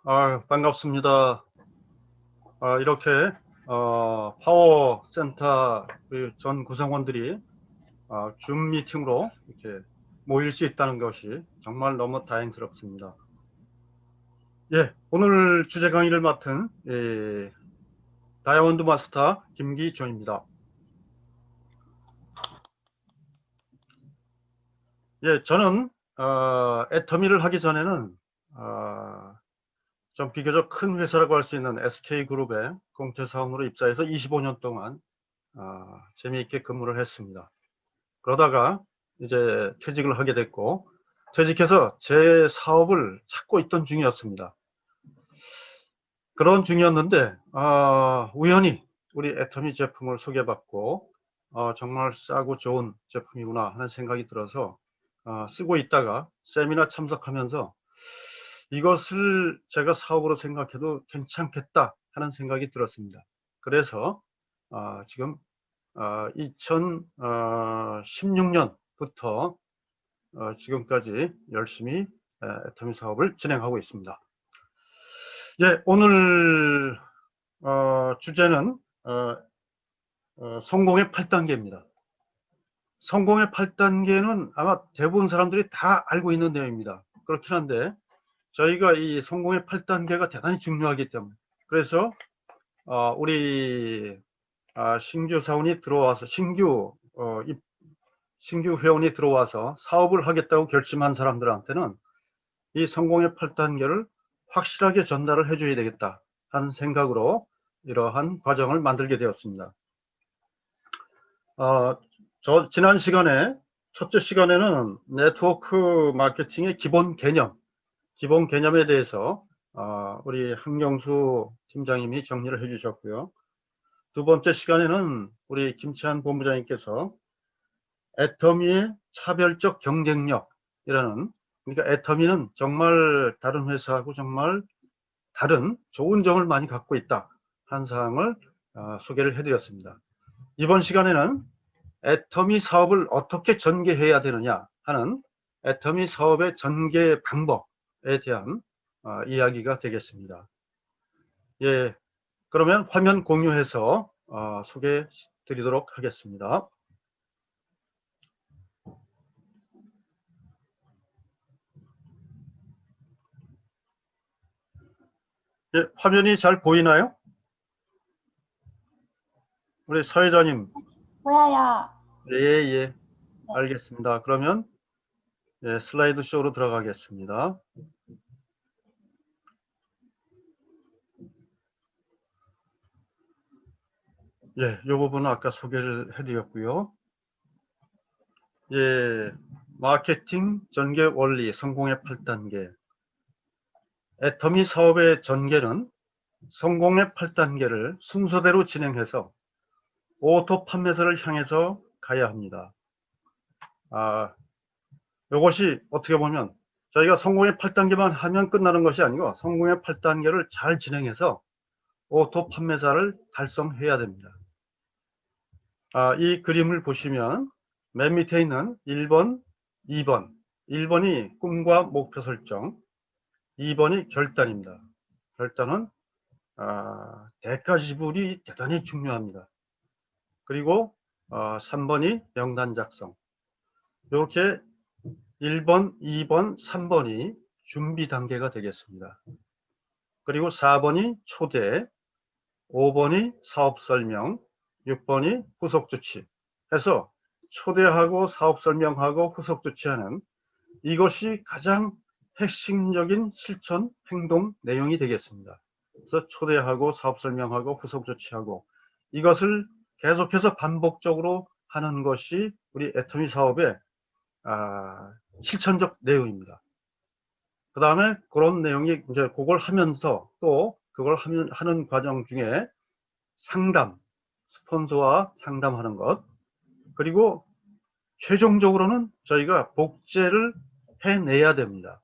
반갑습니다. 이렇게 파워센터 전 구성원들이 줌 미팅으로 이렇게 모일 수 있다는 것이 정말 너무 다행스럽습니다. 예, 오늘 주제 강의를 맡은 다이아몬드 마스터 김기존입니다. 예, 저는 애터미를 하기 전에는 좀 비교적 큰 회사라고 할 수 있는 SK그룹의 공채사원으로 입사해서 25년 동안 재미있게 근무를 했습니다. 그러다가 이제 퇴직을 하게 됐고, 퇴직해서 제 사업을 찾고 있던 중이었습니다. 그런 중이었는데 우연히 우리 애터미 제품을 소개받고 정말 싸고 좋은 제품이구나 하는 생각이 들어서 쓰고 있다가 세미나 참석하면서 이것을 제가 사업으로 생각해도 괜찮겠다 하는 생각이 들었습니다. 그래서 지금 2016년부터 지금까지 열심히 애터미 사업을 진행하고 있습니다. 예, 오늘 주제는 성공의 8단계입니다. 성공의 8단계는 아마 대부분 사람들이 다 알고 있는 내용입니다. 그렇긴 한데 저희가 이 성공의 8단계가 대단히 중요하기 때문에, 그래서 우리 신규 사원이 들어와서 신규 회원이 들어와서 사업을 하겠다고 결심한 사람들한테는 이 성공의 8단계를 확실하게 전달을 해줘야 되겠다 하는 생각으로 이러한 과정을 만들게 되었습니다. 지난 시간에 첫째 시간에는 네트워크 마케팅의 기본 개념에 대해서 우리 한경수 팀장님이 정리를 해 주셨고요. 두 번째 시간에는 우리 김치한 본부장님께서 애터미의 차별적 경쟁력이라는, 그러니까 애터미는 정말 다른 회사하고 정말 다른 좋은 점을 많이 갖고 있다 하는 사항을 소개를 해드렸습니다. 이번 시간에는 애터미 사업을 어떻게 전개해야 되느냐 하는 애터미 사업의 전개 방법에 대한 이야기가 되겠습니다. 예, 그러면 화면 공유해서 소개해 드리도록 하겠습니다. 예, 화면이 잘 보이나요? 우리 사회자님. 보여요. 예, 알겠습니다. 그러면 예, 슬라이드 쇼로 들어가겠습니다. 예, 이 부분은 아까 소개를 해드렸고요. 예, 마케팅 전개 원리 성공의 8단계. 애터미 사업의 전개는 성공의 8단계를 순서대로 진행해서 오토 판매사를 향해서 가야 합니다. 이것이 어떻게 보면 저희가 성공의 8단계만 하면 끝나는 것이 아니고 성공의 8단계를 잘 진행해서 오토 판매사를 달성해야 됩니다. 이 그림을 보시면 맨 밑에 있는 1번, 2번. 1번이 꿈과 목표 설정, 2번이 결단입니다. 결단은 대가 지불이 대단히 중요합니다. 그리고 3번이 명단 작성. 이렇게 1번, 2번, 3번이 준비 단계가 되겠습니다. 그리고 4번이 초대, 5번이 사업 설명, 6번이 후속 조치 해서 초대하고 사업 설명하고 후속 조치하는, 이것이 가장 핵심적인 실천 행동 내용이 되겠습니다. 그래서 초대하고 사업 설명하고 후속 조치하고 이것을 계속해서 반복적으로 하는 것이 우리 애터미 사업의 실천적 내용입니다. 그 다음에 그런 내용이 이제 그걸 하면서 또 그걸 하는 과정 중에 상담, 스폰서와 상담하는 것, 그리고 최종적으로는 저희가 복제를 해내야 됩니다.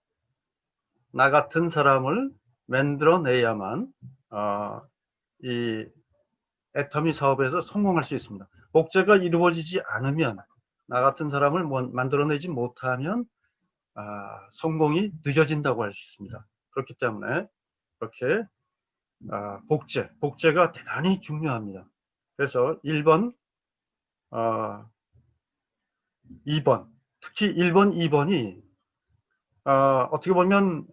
나 같은 사람을 만들어내야만 이 애터미 사업에서 성공할 수 있습니다. 복제가 이루어지지 않으면, 나 같은 사람을 만들어내지 못하면 성공이 늦어진다고 할 수 있습니다. 그렇기 때문에 이렇게 복제가 대단히 중요합니다. 그래서 1번, 2번, 특히 1번, 2번이 어떻게 보면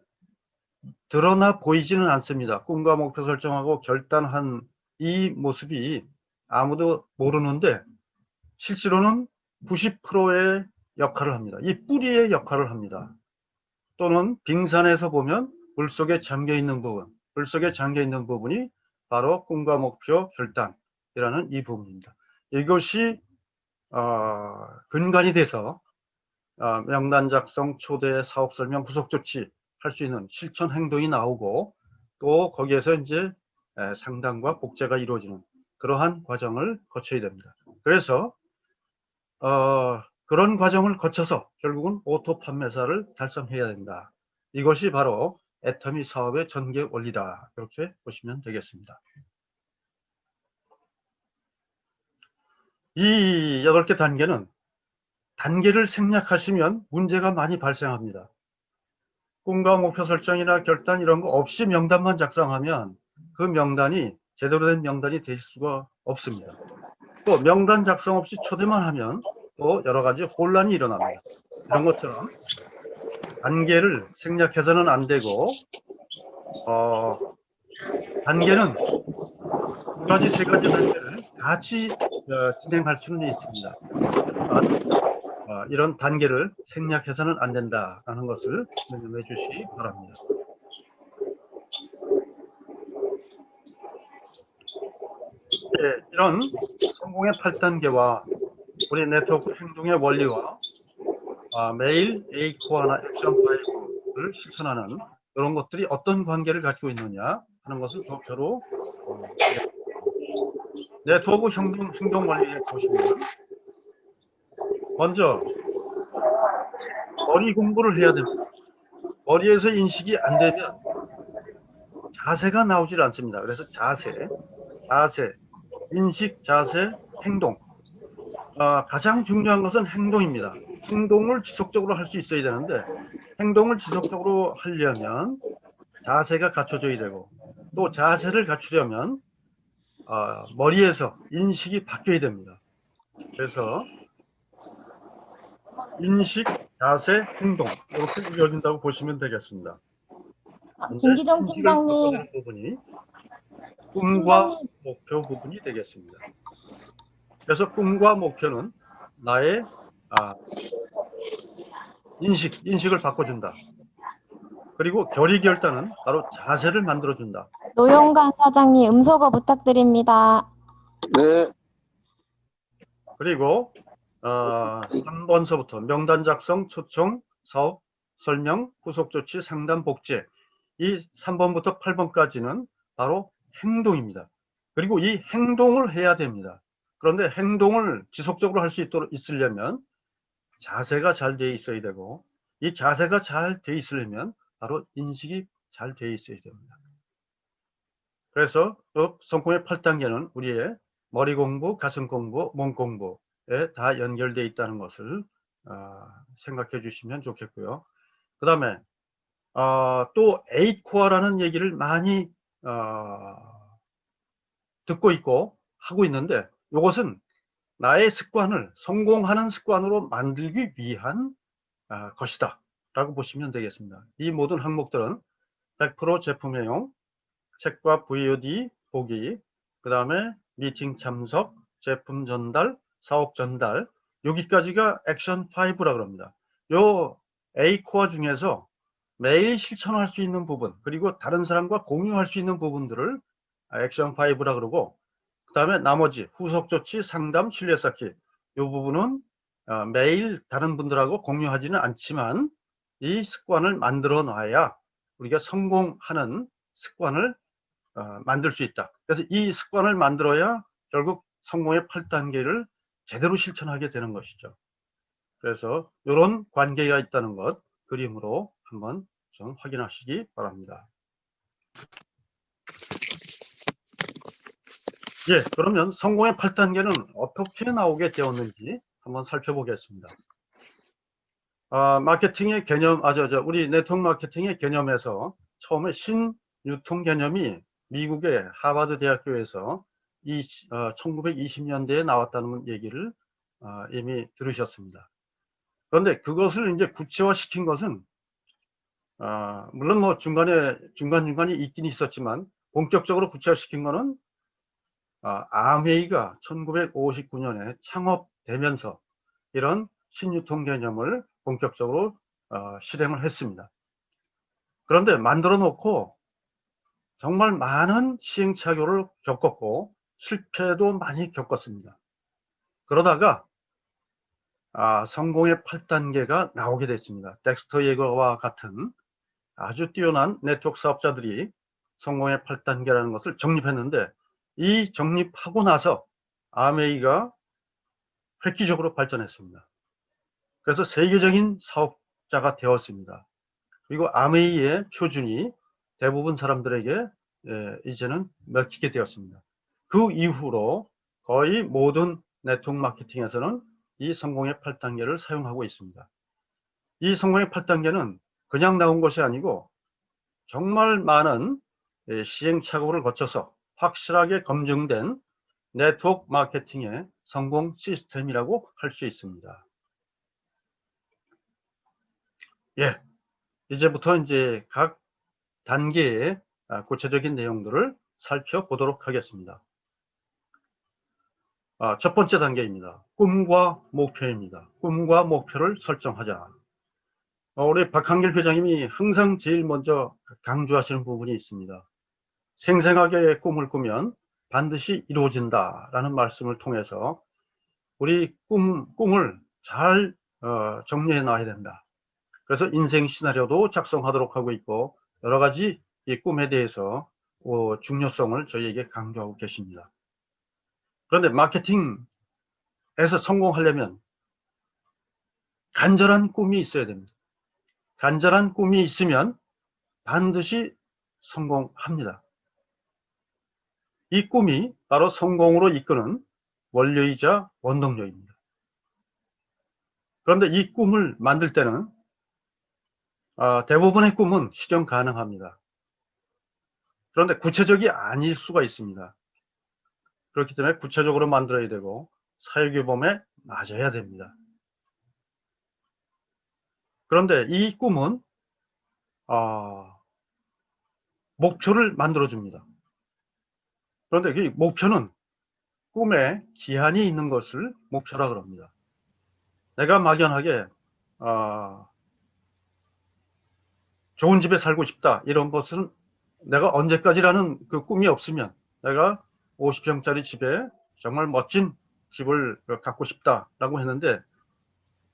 드러나 보이지는 않습니다. 꿈과 목표 설정하고 결단한 이 모습이 아무도 모르는데 실제로는 90%의 역할을 합니다. 이 뿌리의 역할을 합니다. 또는 빙산에서 보면 물속에 잠겨있는 부분, 물속에 잠겨있는 부분이 바로 꿈과 목표 결단이라는 이 부분입니다. 이것이 근간이 돼서 명단 작성, 초대, 사업 설명, 후속 조치 할 수 있는 실천 행동이 나오고 또 거기에서 이제 상담과 복제가 이루어지는 그러한 과정을 거쳐야 됩니다. 그래서 그런 과정을 거쳐서 결국은 오토 판매사를 달성해야 된다. 이것이 바로 애터미 사업의 전개 원리다. 이렇게 보시면 되겠습니다. 이 8개 단계는 단계를 생략하시면 문제가 많이 발생합니다. 꿈과 목표 설정이나 결단 이런 거 없이 명단만 작성하면 그 명단이 제대로 된 명단이 될 수가 없습니다. 또 명단 작성 없이 초대만 하면 또 여러 가지 혼란이 일어납니다. 이런 것처럼 단계를 생략해서는 안 되고 단계는 2가지, 3가지 단계를 같이 진행할 수는 있습니다. 이런 단계를 생략해서는 안 된다는 것을 명심해 주시기 바랍니다. 네, 이런 성공의 8단계와 우리 네트워크 행동의 원리와 매일 A코어나 액션 5를 실천하는 이런 것들이 어떤 관계를 가지고 있느냐 하는 것을 도표로 네트워크 행동 원리에 보시면 먼저 머리 공부를 해야 됩니다. 머리에서 인식이 안 되면 자세가 나오질 않습니다. 그래서 자세, 인식, 자세, 행동. 가장 중요한 것은 행동입니다. 행동을 지속적으로 할 수 있어야 되는데 행동을 지속적으로 하려면 자세가 갖춰져야 되고 또 자세를 갖추려면 머리에서 인식이 바뀌어야 됩니다. 그래서 인식, 자세, 행동 이렇게 이어진다고 보시면 되겠습니다. 김기정 인식을 팀장님. 바꿔내는 부분이 꿈과 목표 부분이 되겠습니다. 그래서 꿈과 목표는 나의 인식을 바꿔준다. 그리고 결의 결단은 바로 자세를 만들어준다. 노영관 사장님 음소거 부탁드립니다. 네. 그리고 3번서부터 명단 작성, 초청, 사업, 설명, 후속 조치, 상담, 복제 이 3번부터 8번까지는 바로 행동입니다. 그리고 이 행동을 해야 됩니다. 그런데 행동을 지속적으로 할 수 있으려면 자세가 잘 돼 있어야 되고 이 자세가 잘 돼 있으려면 바로 인식이 잘 돼 있어야 됩니다. 그래서 성공의 8단계는 우리의 머리 공부, 가슴 공부, 몸 공부에 다 연결되어 있다는 것을 생각해 주시면 좋겠고요. 그 다음에 또 8코어라는 얘기를 많이 듣고 있고 하고 있는데 이것은 나의 습관을 성공하는 습관으로 만들기 위한 것이다 라고 보시면 되겠습니다. 이 모든 항목들은 100% 제품애용, 책과 VOD 보기, 그 다음에 미팅 참석, 제품 전달, 사업 전달 여기까지가 액션 5라 그럽니다. 요 A코어 중에서 매일 실천할 수 있는 부분 그리고 다른 사람과 공유할 수 있는 부분들을 액션 5라 그러고 그 다음에 나머지 후속 조치, 상담, 신뢰 쌓기 이 부분은 매일 다른 분들하고 공유하지는 않지만 이 습관을 만들어 놔야 우리가 성공하는 습관을 만들 수 있다. 그래서 이 습관을 만들어야 결국 성공의 8단계를 제대로 실천하게 되는 것이죠. 그래서 이런 관계가 있다는 것 그림으로 한번 좀 확인하시기 바랍니다. 예, 그러면 성공의 8단계는 어떻게 나오게 되었는지 한번 살펴보겠습니다. 마케팅의 개념, 우리 네트워크 마케팅의 개념에서 처음에 유통 개념이 미국의 하버드 대학교에서 1920년대에 나왔다는 얘기를 이미 들으셨습니다. 그런데 그것을 이제 구체화시킨 것은 물론 뭐 중간중간에 있긴 있었지만 본격적으로 구체화시킨 것은 아메이가 1959년에 창업되면서 이런 신유통 개념을 본격적으로 실행을 했습니다. 그런데 만들어 놓고 정말 많은 시행착오를 겪었고 실패도 많이 겪었습니다. 그러다가 성공의 8단계가 나오게 됐습니다. 덱스터 예거와 같은 아주 뛰어난 네트워크 사업자들이 성공의 8단계라는 것을 정립했는데, 이 정립하고 나서 아메이가 획기적으로 발전했습니다. 그래서 세계적인 사업자가 되었습니다. 그리고 아메이의 표준이 대부분 사람들에게 이제는 먹히게 되었습니다. 그 이후로 거의 모든 네트워크 마케팅에서는 이 성공의 8단계를 사용하고 있습니다. 이 성공의 8단계는 그냥 나온 것이 아니고 정말 많은 시행착오를 거쳐서 확실하게 검증된 네트워크 마케팅의 성공 시스템이라고 할 수 있습니다. 예, 이제부터 이제 각 단계의 구체적인 내용들을 살펴보도록 하겠습니다. 첫 번째 단계입니다. 꿈과 목표입니다. 꿈과 목표를 설정하자. 우리 박한길 회장님이 항상 제일 먼저 강조하시는 부분이 있습니다. 생생하게 꿈을 꾸면 반드시 이루어진다라는 말씀을 통해서 우리 꿈을 잘 정리해 놔야 된다. 그래서 인생 시나리오도 작성하도록 하고 있고 여러 가지 이 꿈에 대해서 중요성을 저희에게 강조하고 계십니다. 그런데 마케팅에서 성공하려면 간절한 꿈이 있어야 됩니다. 간절한 꿈이 있으면 반드시 성공합니다. 이 꿈이 바로 성공으로 이끄는 원료이자 원동력입니다. 그런데 이 꿈을 만들 때는 대부분의 꿈은 실현 가능합니다. 그런데 구체적이 아닐 수가 있습니다. 그렇기 때문에 구체적으로 만들어야 되고 사회규범에 맞아야 됩니다. 그런데 이 꿈은 목표를 만들어줍니다. 그런데 이 목표는 꿈에 기한이 있는 것을 목표라 그럽니다. 내가 막연하게 좋은 집에 살고 싶다 이런 것은 내가 언제까지라는 그 꿈이 없으면, 내가 50평짜리 집에 정말 멋진 집을 갖고 싶다라고 했는데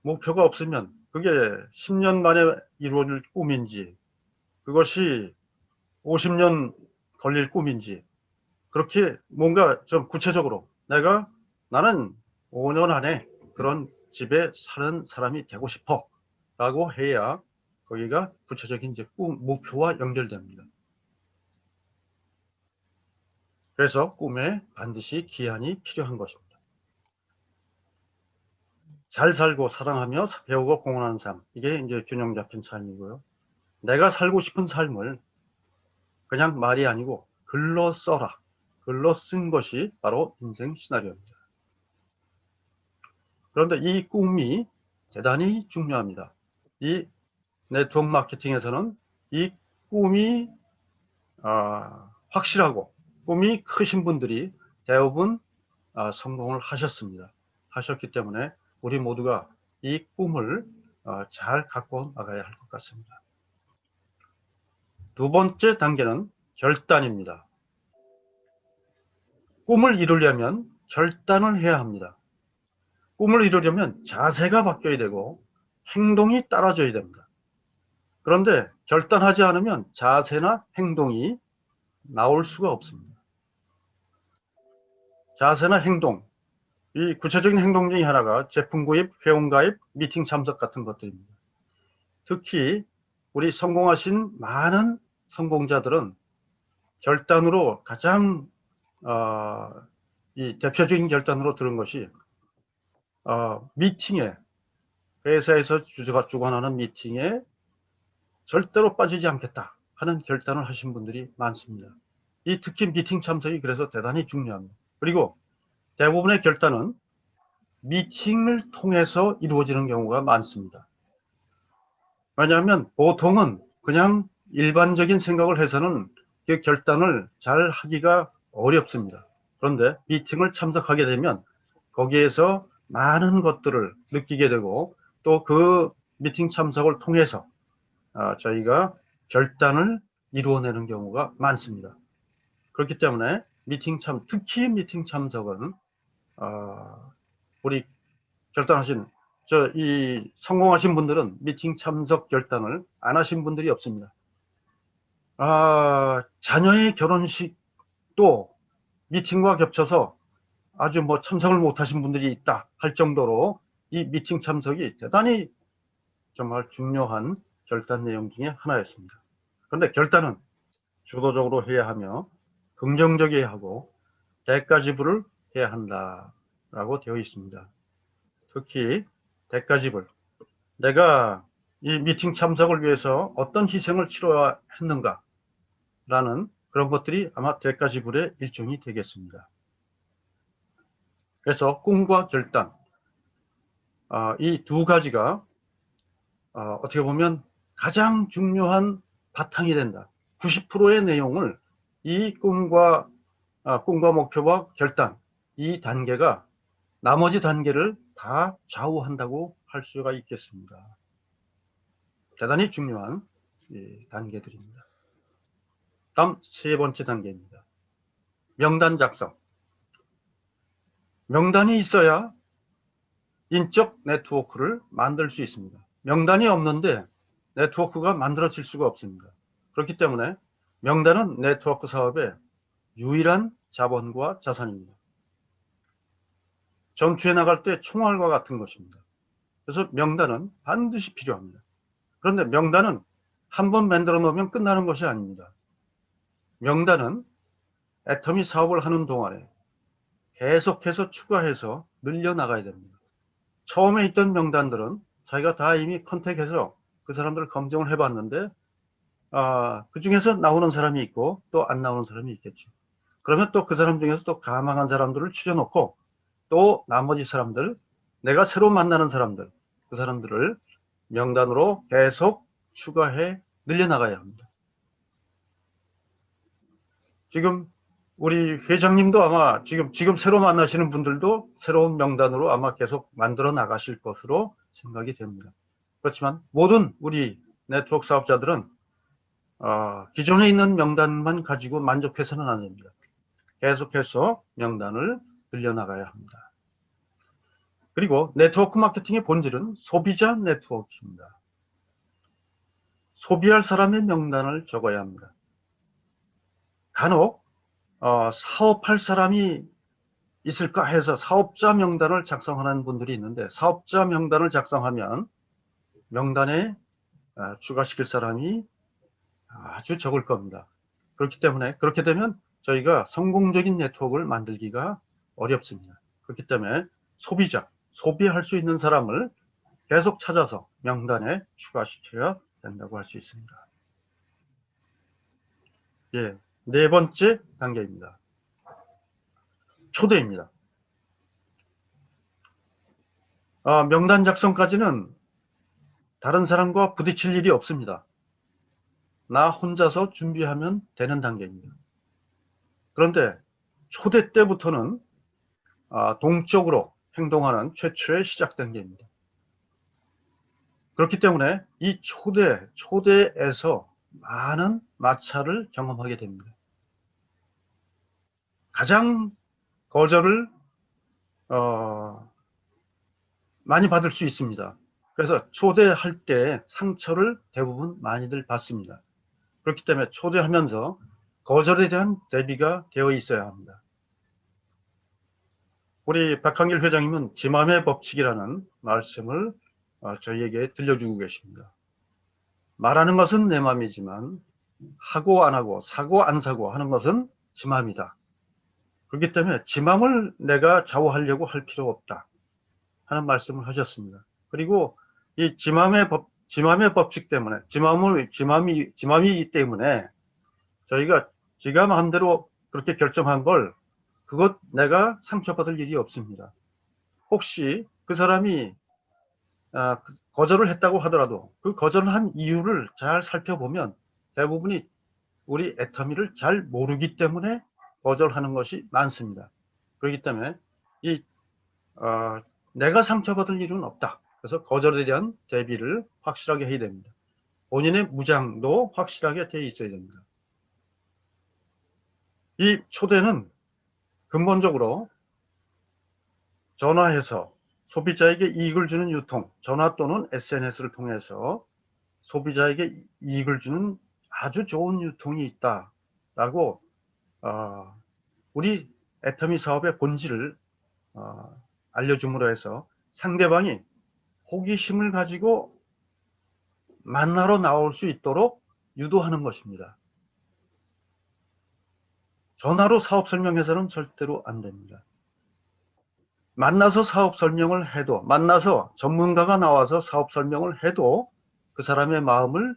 목표가 없으면 그게 10년 만에 이루어질 꿈인지 그것이 50년 걸릴 꿈인지, 그렇게 뭔가 좀 구체적으로 나는 5년 안에 그런 집에 사는 사람이 되고 싶어 라고 해야 거기가 구체적인 이제 목표와 연결됩니다. 그래서 꿈에 반드시 기한이 필요한 것입니다. 잘 살고 사랑하며 배우고 공헌하는 삶, 이게 이제 균형 잡힌 삶이고요. 내가 살고 싶은 삶을 그냥 말이 아니고 글로 써라. 글로 쓴 것이 바로 인생 시나리오입니다. 그런데 이 꿈이 대단히 중요합니다. 이 네트워크 마케팅에서는 이 꿈이 확실하고 꿈이 크신 분들이 대부분 성공을 하셨습니다. 하셨기 때문에 우리 모두가 이 꿈을 잘 갖고 나가야 할 것 같습니다. 두 번째 단계는 결단입니다. 꿈을 이루려면 결단을 해야 합니다. 꿈을 이루려면 자세가 바뀌어야 되고 행동이 따라줘야 됩니다. 그런데 결단하지 않으면 자세나 행동이 나올 수가 없습니다. 자세나 행동, 이 구체적인 행동 중에 하나가 제품 구입, 회원 가입, 미팅 참석 같은 것들입니다. 특히 우리 성공하신 많은 성공자들은 결단으로 가장 이 대표적인 결단으로 들은 것이 미팅에, 회사에서 주관하는 미팅에 절대로 빠지지 않겠다 하는 결단을 하신 분들이 많습니다. 이 특히 미팅 참석이 그래서 대단히 중요합니다. 그리고 대부분의 결단은 미팅을 통해서 이루어지는 경우가 많습니다. 왜냐하면 보통은 그냥 일반적인 생각을 해서는 그 결단을 잘 하기가 어렵습니다. 그런데 미팅을 참석하게 되면 거기에서 많은 것들을 느끼게 되고 또 그 미팅 참석을 통해서 저희가 결단을 이루어내는 경우가 많습니다. 그렇기 때문에 특히 미팅 참석은 우리 결단하신 이 성공하신 분들은 미팅 참석 결단을 안 하신 분들이 없습니다. 자녀의 결혼식도 미팅과 겹쳐서 아주 뭐 참석을 못 하신 분들이 있다 할 정도로 이 미팅 참석이 대단히 정말 중요한 결단 내용 중에 하나였습니다. 그런데 결단은 주도적으로 해야 하며 긍정적이어야 하고 대가 지불을 해야 한다라고 되어 있습니다. 특히 대가 지불, 내가 이 미팅 참석을 위해서 어떤 희생을 치러야 했는가 라는 그런 것들이 아마 대가 지불의 일종이 되겠습니다. 그래서 꿈과 결단, 이 두 가지가 어떻게 보면 가장 중요한 바탕이 된다. 90%의 내용을 이 꿈과 목표와 결단, 이 단계가 나머지 단계를 다 좌우한다고 할 수가 있겠습니다. 대단히 중요한 단계들입니다. 다음 세 번째 단계입니다. 명단 작성. 명단이 있어야 인적 네트워크를 만들 수 있습니다. 명단이 없는데 네트워크가 만들어질 수가 없습니다. 그렇기 때문에 명단은 네트워크 사업의 유일한 자본과 자산입니다. 전투에 나갈 때 총알과 같은 것입니다. 그래서 명단은 반드시 필요합니다. 그런데 명단은 한번 만들어 놓으면 끝나는 것이 아닙니다. 명단은 애터미 사업을 하는 동안에 계속해서 추가해서 늘려나가야 됩니다. 처음에 있던 명단들은 자기가 다 이미 컨택해서 그 사람들을 검증을 해봤는데 그 중에서 나오는 사람이 있고 또 안 나오는 사람이 있겠죠. 그러면 또 그 사람 중에서 또 가망한 사람들을 추려놓고 또 나머지 사람들, 내가 새로 만나는 사람들, 그 사람들을 명단으로 계속 추가해 늘려나가야 합니다. 지금 우리 회장님도 아마 지금 새로 만나시는 분들도 새로운 명단으로 아마 계속 만들어 나가실 것으로 생각이 됩니다. 그렇지만 모든 우리 네트워크 사업자들은 기존에 있는 명단만 가지고 만족해서는 안 됩니다. 계속해서 명단을 늘려나가야 합니다. 그리고 네트워크 마케팅의 본질은 소비자 네트워크입니다. 소비할 사람의 명단을 적어야 합니다. 간혹 사업할 사람이 있을까 해서 사업자 명단을 작성하는 분들이 있는데 사업자 명단을 작성하면 명단에 추가시킬 사람이 아주 적을 겁니다. 그렇기 때문에 그렇게 되면 저희가 성공적인 네트워크를 만들기가 어렵습니다. 그렇기 때문에 소비할 수 있는 사람을 계속 찾아서 명단에 추가시켜야 된다고 할 수 있습니다. 예, 네 번째 단계입니다. 초대입니다. 명단 작성까지는 다른 사람과 부딪힐 일이 없습니다. 나 혼자서 준비하면 되는 단계입니다. 그런데 초대 때부터는 동적으로 행동하는 최초의 시작 단계입니다. 그렇기 때문에 이 초대에서 많은 마찰을 경험하게 됩니다. 가장 거절을 많이 받을 수 있습니다. 그래서 초대할 때 상처를 대부분 많이들 받습니다. 그렇기 때문에 초대하면서 거절에 대한 대비가 되어 있어야 합니다. 우리 박한길 회장님은 지맘의 법칙이라는 말씀을 저희에게 들려주고 계십니다. 말하는 것은 내 맘이지만 하고 안 하고 사고 안 사고 하는 것은 지 맘이다. 그렇기 때문에 지 맘을 내가 좌우하려고 할 필요 없다 하는 말씀을 하셨습니다. 그리고 이 지 맘의 지맘의 법칙 때문에, 지맘이 때문에 저희가 지가 마음대로 그렇게 결정한 걸 그것 내가 상처받을 일이 없습니다. 혹시 그 사람이 거절을 했다고 하더라도 그 거절을 한 이유를 잘 살펴보면 대부분이 우리 애터미를 잘 모르기 때문에 거절하는 것이 많습니다. 그렇기 때문에 내가 상처받을 일은 없다. 그래서 거절에 대한 대비를 확실하게 해야 됩니다. 본인의 무장도 확실하게 되어 있어야 됩니다. 이 초대는 근본적으로 전화해서 소비자에게 이익을 주는 유통, 전화 또는 SNS를 통해서 소비자에게 이익을 주는 아주 좋은 유통이 있다라고 우리 애터미 사업의 본질을 알려줌으로 해서 상대방이 호기심을 가지고 만나러 나올 수 있도록 유도하는 것입니다. 전화로 사업 설명해서는 절대로 안 됩니다. 만나서 사업 설명을 해도, 만나서 전문가가 나와서 사업 설명을 해도 그 사람의 마음을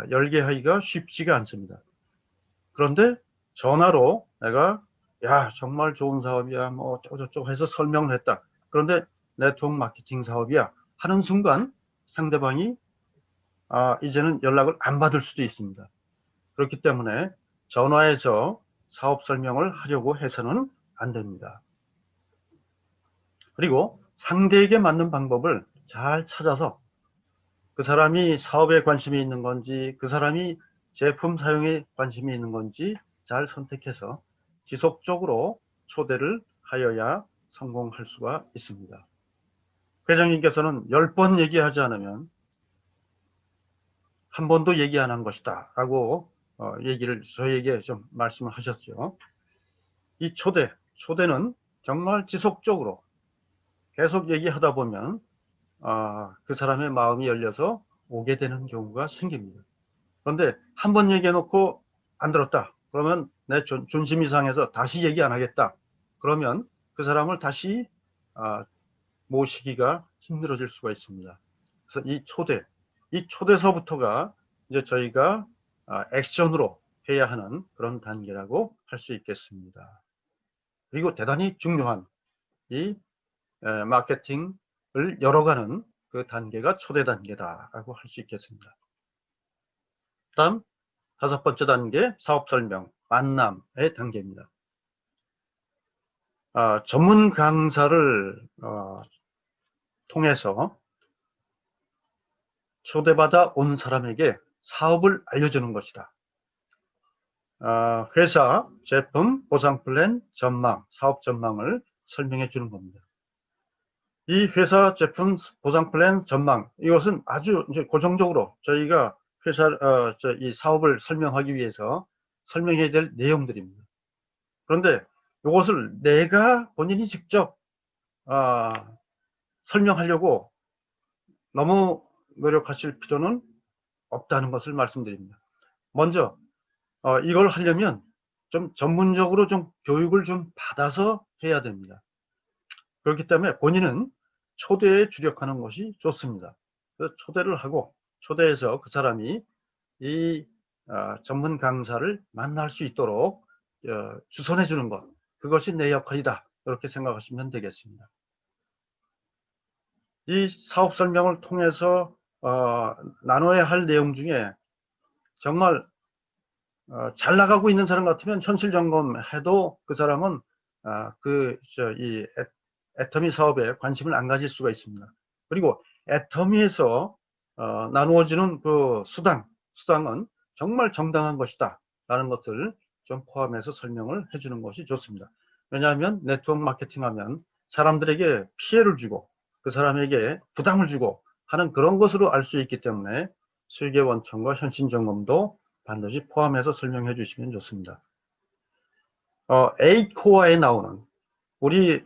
열게 하기가 쉽지가 않습니다. 그런데 전화로 내가 야 정말 좋은 사업이야 뭐 어쩌고저쩌고 해서 설명을 했다. 그런데 네트워크 마케팅 사업이야 하는 순간 상대방이 이제는 연락을 안 받을 수도 있습니다. 그렇기 때문에 전화해서 사업 설명을 하려고 해서는 안 됩니다. 그리고 상대에게 맞는 방법을 잘 찾아서 그 사람이 사업에 관심이 있는 건지 그 사람이 제품 사용에 관심이 있는 건지 잘 선택해서 지속적으로 초대를 하여야 성공할 수가 있습니다. 회장님께서는 10번 얘기하지 않으면 한 번도 얘기 안 한 것이다 라고 얘기를 저에게 좀 말씀을 하셨죠. 이 초대는 정말 지속적으로 계속 얘기하다 보면 그 사람의 마음이 열려서 오게 되는 경우가 생깁니다. 그런데 한 번 얘기해 놓고 안 들었다. 그러면 내 존심이 상해서 다시 얘기 안 하겠다. 그러면 그 사람을 다시 모시기가 힘들어질 수가 있습니다. 그래서 이 초대서부터가 이제 저희가 액션으로 해야 하는 그런 단계라고 할 수 있겠습니다. 그리고 대단히 중요한 이 마케팅을 열어가는 그 단계가 초대 단계다라고 할 수 있겠습니다. 다음 5번째 단계 사업 설명, 만남의 단계입니다. 전문 강사를 통해서 초대받아 온 사람에게 사업을 알려주는 것이다. 회사, 제품, 보상 플랜, 전망, 사업 전망을 설명해 주는 겁니다. 이 회사, 제품, 보상 플랜, 전망 이것은 아주 이제 고정적으로 저희가 이 사업을 설명하기 위해서 설명해야 될 내용들입니다. 그런데 이것을 내가 본인이 직접 설명하려고 너무 노력하실 필요는 없다는 것을 말씀드립니다. 먼저 이걸 하려면 좀 전문적으로 좀 교육을 좀 받아서 해야 됩니다. 그렇기 때문에 본인은 초대에 주력하는 것이 좋습니다. 그래서 초대를 하고 초대해서 그 사람이 이 전문 강사를 만날 수 있도록 주선해 주는 것, 그것이 내 역할이다. 이렇게 생각하시면 되겠습니다. 이 사업 설명을 통해서 나눠야 할 내용 중에 정말 잘 나가고 있는 사람 같으면 현실 점검해도 그 사람은 이 애터미 사업에 관심을 안 가질 수가 있습니다. 그리고 애터미에서 나누어지는 그 수당은 정말 정당한 것이다 라는 것을 좀 포함해서 설명을 해주는 것이 좋습니다. 왜냐하면 네트워크 마케팅 하면 사람들에게 피해를 주고 그 사람에게 부담을 주고 하는 그런 것으로 알 수 있기 때문에 수익의 원천과 현실 점검도 반드시 포함해서 설명해 주시면 좋습니다. 8코어에 나오는 우리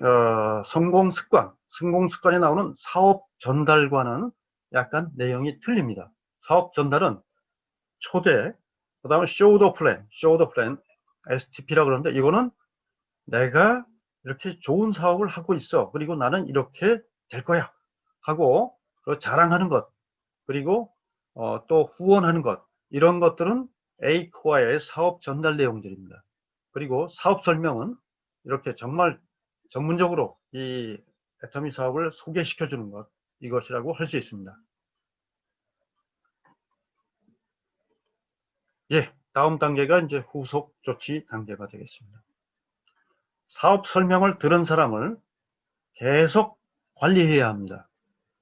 성공 습관에 나오는 사업 전달과는 약간 내용이 틀립니다. 사업 전달은 초대, 그 다음에 show the plan, STP라 그러는데 이거는 내가 이렇게 좋은 사업을 하고 있어. 그리고 나는 이렇게 될 거야. 하고 자랑하는 것. 그리고 또 후원하는 것, 이런 것들은 A코어의 사업 전달 내용들입니다. 그리고 사업 설명은 이렇게 정말 전문적으로 이 애터미 사업을 소개시켜 주는 것, 이것이라고 할 수 있습니다. 예, 다음 단계가 이제 후속 조치 단계가 되겠습니다. 사업 설명을 들은 사람을 계속 관리해야 합니다.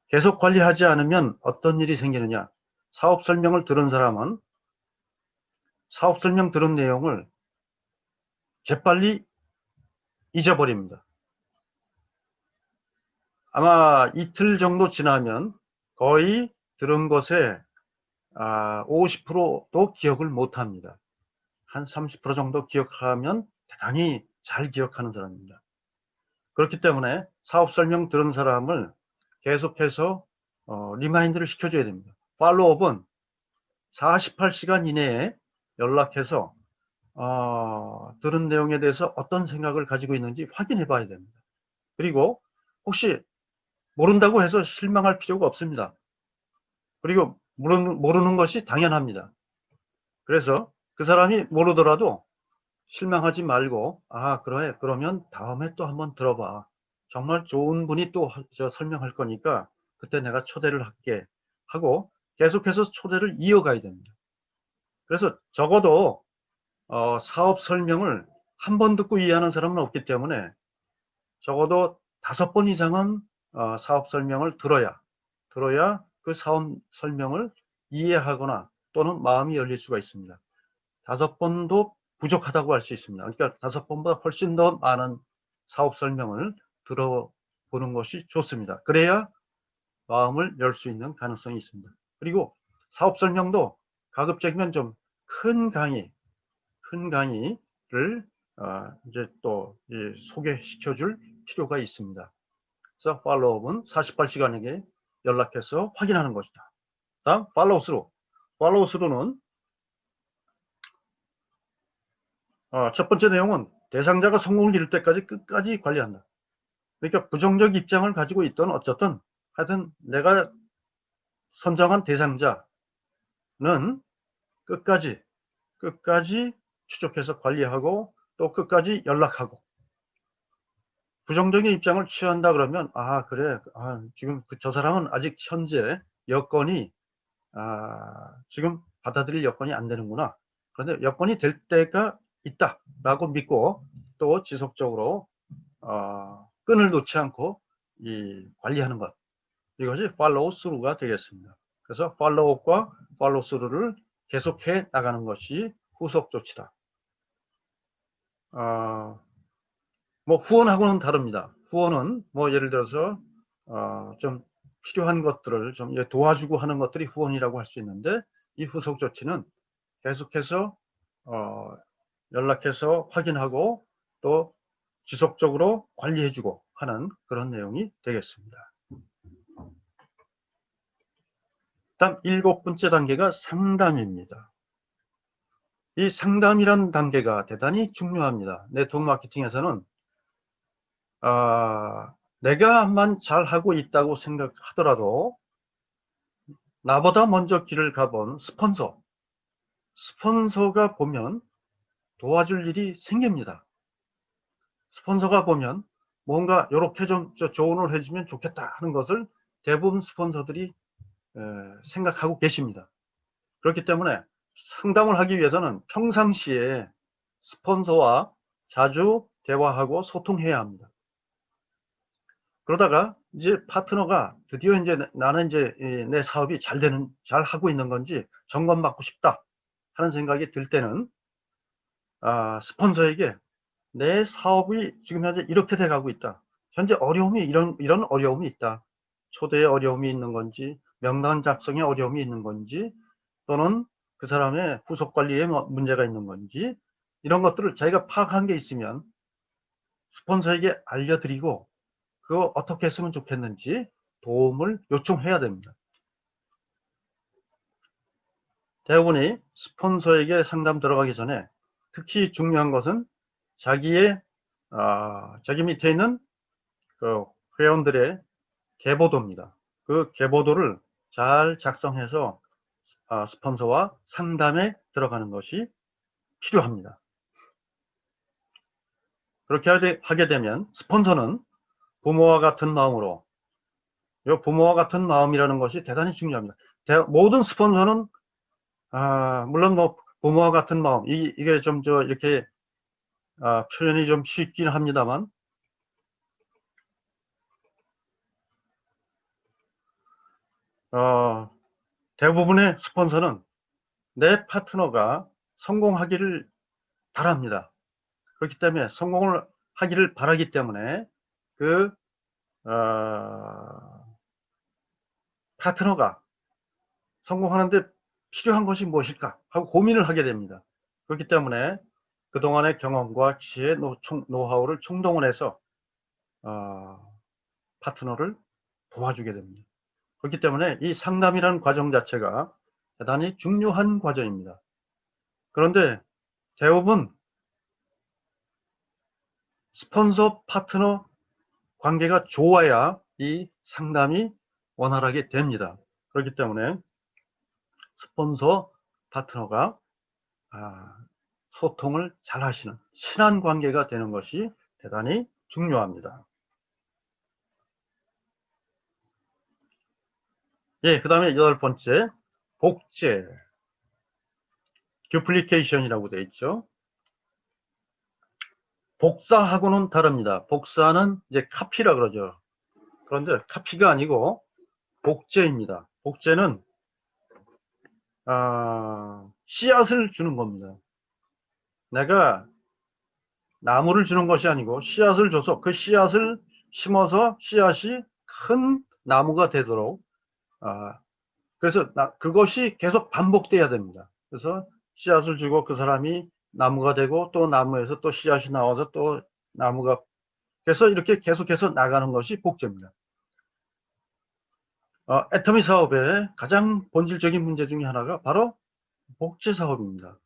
계속 관리하지 않으면 어떤 일이 생기느냐? 사업 설명을 들은 사람은 사업 설명 들은 내용을 재빨리 잊어버립니다. 아마 이틀 정도 지나면 거의 들은 것에 50%도 기억을 못합니다. 한 30% 정도 기억하면 대단히 잘 기억하는 사람입니다. 그렇기 때문에 사업 설명 들은 사람을 계속해서 리마인드를 시켜줘야 됩니다. 팔로우업은 48시간 이내에 연락해서 들은 내용에 대해서 어떤 생각을 가지고 있는지 확인해 봐야 됩니다. 그리고 혹시 모른다고 해서 실망할 필요가 없습니다. 그리고 모르는 것이 당연합니다. 그래서 그 사람이 모르더라도 실망하지 말고, 그래, 그러면 다음에 또 한번 들어봐. 정말 좋은 분이 또 설명할 거니까 그때 내가 초대를 할게 하고 계속해서 초대를 이어가야 됩니다. 그래서 적어도 사업 설명을 한 번 듣고 이해하는 사람은 없기 때문에 적어도 5번 이상은 사업 설명을 들어야 그 사업 설명을 이해하거나 또는 마음이 열릴 수가 있습니다. 5번도 부족하다고 할 수 있습니다. 그러니까 5번보다 훨씬 더 많은 사업 설명을 들어보는 것이 좋습니다. 그래야 마음을 열 수 있는 가능성이 있습니다. 그리고 사업 설명도 가급적이면 좀 큰 강의를 이제 또 소개시켜 줄 필요가 있습니다. 그래서 팔로우업은 48시간에게 연락해서 확인하는 것이다. 다음 팔로우 스루는 첫 번째 내용은 대상자가 성공을 이룰 때까지 끝까지 관리한다. 그러니까 부정적 입장을 가지고 있던 어쨌든 하여튼 내가 선정한 대상자는 끝까지 추적해서 관리하고 또 끝까지 연락하고, 부정적인 입장을 취한다 그러면 그래, 지금 저 사람은 아직 현재 여건이 지금 받아들일 여건이 안 되는구나. 그런데 여건이 될 때가 있다 라고 믿고 또 지속적으로 끈을 놓지 않고 관리하는 것, 이것이 팔로우 스루가 되겠습니다. 그래서 팔로우업과 팔로우 스루를 계속해 나가는 것이 후속 조치다. 뭐 후원하고는 다릅니다. 후원은 뭐 예를 들어서 좀 필요한 것들을 좀 도와주고 하는 것들이 후원이라고 할 수 있는데, 이 후속 조치는 계속해서 연락해서 확인하고 또 지속적으로 관리해주고 하는 그런 내용이 되겠습니다. 다음 7번째 단계가 상담입니다. 이 상담이란 단계가 대단히 중요합니다. 네트워크 마케팅에서는 내가만 잘하고 있다고 생각하더라도 나보다 먼저 길을 가본 스폰서가 보면 도와줄 일이 생깁니다. 스폰서가 보면 뭔가 이렇게 좀 조언을 해주면 좋겠다 하는 것을 대부분 스폰서들이 생각하고 계십니다. 그렇기 때문에 상담을 하기 위해서는 평상시에 스폰서와 자주 대화하고 소통해야 합니다. 그러다가 이제 파트너가 드디어 이제 나는 이제 내 사업이 잘 하고 있는 건지 점검받고 싶다 하는 생각이 들 때는 스폰서에게 내 사업이 지금 현재 이렇게 돼 가고 있다. 현재 어려움이 이런 어려움이 있다. 초대에 어려움이 있는 건지, 명단 작성에 어려움이 있는 건지, 또는 그 사람의 후속 관리에 문제가 있는 건지, 이런 것들을 자기가 파악한 게 있으면 스폰서에게 알려드리고 그거 어떻게 했으면 좋겠는지 도움을 요청해야 됩니다. 대부분이 스폰서에게 상담 들어가기 전에 특히 중요한 것은 자기 밑에 있는 그 회원들의 계보도입니다. 그 계보도를 잘 작성해서 스폰서와 상담에 들어가는 것이 필요합니다. 그렇게 하게 되면 스폰서는 부모와 같은 마음으로, 이 부모와 같은 마음이라는 것이 대단히 중요합니다. 모든 스폰서는 물론 뭐 부모와 같은 마음, 이게 좀 이렇게 표현이 좀 쉽긴 합니다만, 대부분의 스폰서는 내 파트너가 성공하기를 바랍니다. 그렇기 때문에 성공을 하기를 바라기 때문에 그 파트너가 성공하는데 필요한 것이 무엇일까 하고 고민을 하게 됩니다. 그렇기 때문에 그동안의 경험과 지혜, 노하우를 총동원해서 파트너를 도와주게 됩니다. 그렇기 때문에 이 상담이라는 과정 자체가 대단히 중요한 과정입니다. 그런데 대부분 스폰서 파트너 관계가 좋아야 이 상담이 원활하게 됩니다. 그렇기 때문에 스폰서 파트너가 소통을 잘 하시는 친한 관계가 되는 것이 대단히 중요합니다. 예, 그 다음에 8번째, 복제, 듀플리케이션이라고 되어 있죠. 복사하고는 다릅니다. 복사는 이제 카피라 그러죠. 그런데 카피가 아니고 복제입니다. 복제는 씨앗을 주는 겁니다. 내가 나무를 주는 것이 아니고 씨앗을 줘서 그 씨앗을 심어서 씨앗이 큰 나무가 되도록 그래서 그것이 계속 반복돼야 됩니다. 그래서 씨앗을 주고 그 사람이 나무가 되고 또 나무에서 또 씨앗이 나와서 또 나무가, 그래서 이렇게 계속해서 나가는 것이 복제입니다. 애터미 사업의 가장 본질적인 문제 중에 하나가 바로 복제 사업입니다.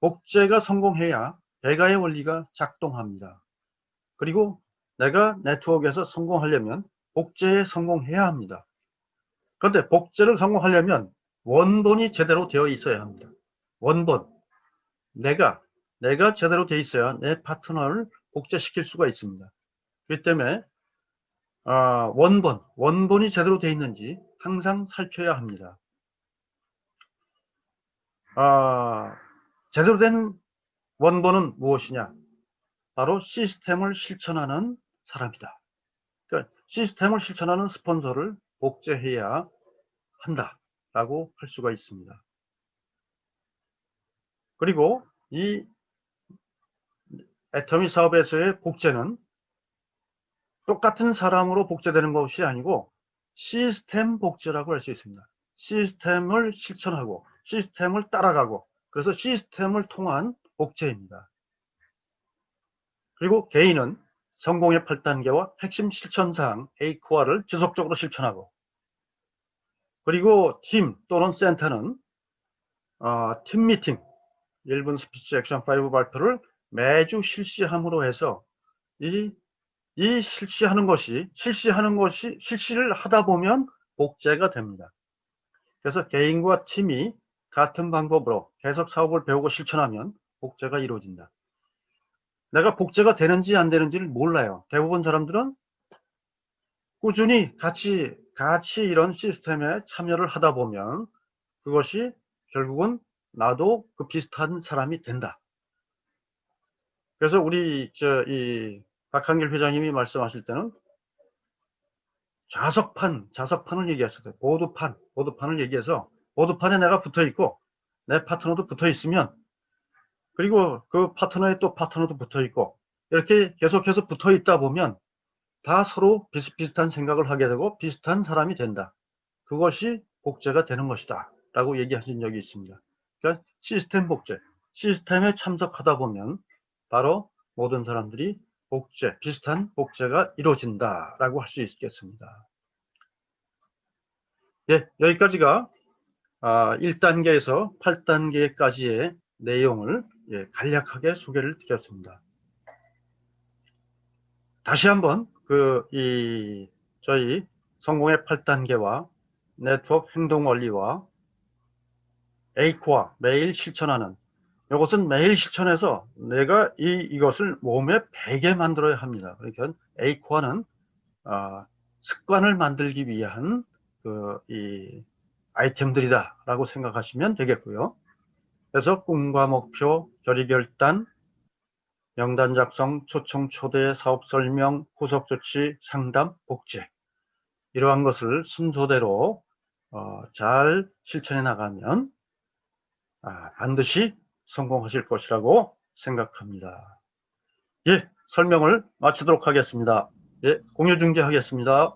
복제가 성공해야 배가의 원리가 작동합니다. 그리고 내가 네트워크에서 성공하려면 복제에 성공해야 합니다. 그런데 복제를 성공하려면 원본이 제대로 되어 있어야 합니다. 원본. 내가 제대로 되어 있어야 내 파트너를 복제시킬 수가 있습니다. 그렇기 때문에 원본이 제대로 되어 있는지 항상 살펴야 합니다. 제대로 된 원본은 무엇이냐? 바로 시스템을 실천하는 사람이다. 그러니까 시스템을 실천하는 스폰서를 복제해야 한다라고 할 수가 있습니다. 그리고 이 애터미 사업에서의 복제는 똑같은 사람으로 복제되는 것이 아니고 시스템 복제라고 할 수 있습니다. 시스템을 실천하고 시스템을 따라가고, 그래서 시스템을 통한 복제입니다. 그리고 개인은 성공의 8단계와 핵심 실천사항 A코어를 지속적으로 실천하고, 그리고 팀 또는 센터는 팀 미팅, 1분 스피치 액션 5 발표를 매주 실시함으로 해서 실시를 하다 보면 복제가 됩니다. 그래서 개인과 팀이 같은 방법으로 계속 사업을 배우고 실천하면 복제가 이루어진다. 내가 복제가 되는지 안 되는지를 몰라요. 대부분 사람들은 꾸준히 같이 이런 시스템에 참여를 하다 보면 그것이 결국은 나도 그 비슷한 사람이 된다. 그래서 우리 이 박한길 회장님이 말씀하실 때는 자석판을 얘기하셨어요. 보드판을 얘기해서 보드판에 내가 붙어 있고 내 파트너도 붙어 있으면, 그리고 그 파트너에 또 파트너도 붙어 있고, 이렇게 계속해서 붙어 있다 보면 다 서로 비슷비슷한 생각을 하게 되고 비슷한 사람이 된다. 그것이 복제가 되는 것이다 라고 얘기하신 적이 있습니다. 그러니까 시스템 복제, 시스템에 참석하다 보면 바로 모든 사람들이 비슷한 복제가 이루어진다 라고 할 수 있겠습니다. 예, 여기까지가 1단계에서 8단계까지의 내용을 간략하게 소개를 드렸습니다. 다시 한번 저희 성공의 8단계와 네트워크 행동 원리와 에이코아 매일 실천하는, 이것은 매일 실천해서 내가 이것을 몸에 배게 만들어야 합니다. 그러니까 에이코아는 습관을 만들기 위한 이 아이템들이다 라고 생각하시면 되겠고요. 그래서 꿈과 목표, 결의결단, 명단 작성, 초청 초대, 사업 설명, 후속 조치, 상담, 복제, 이러한 것을 순서대로 잘 실천해 나가면 반드시 성공하실 것이라고 생각합니다. 예, 설명을 마치도록 하겠습니다. 예, 공유 중지하겠습니다.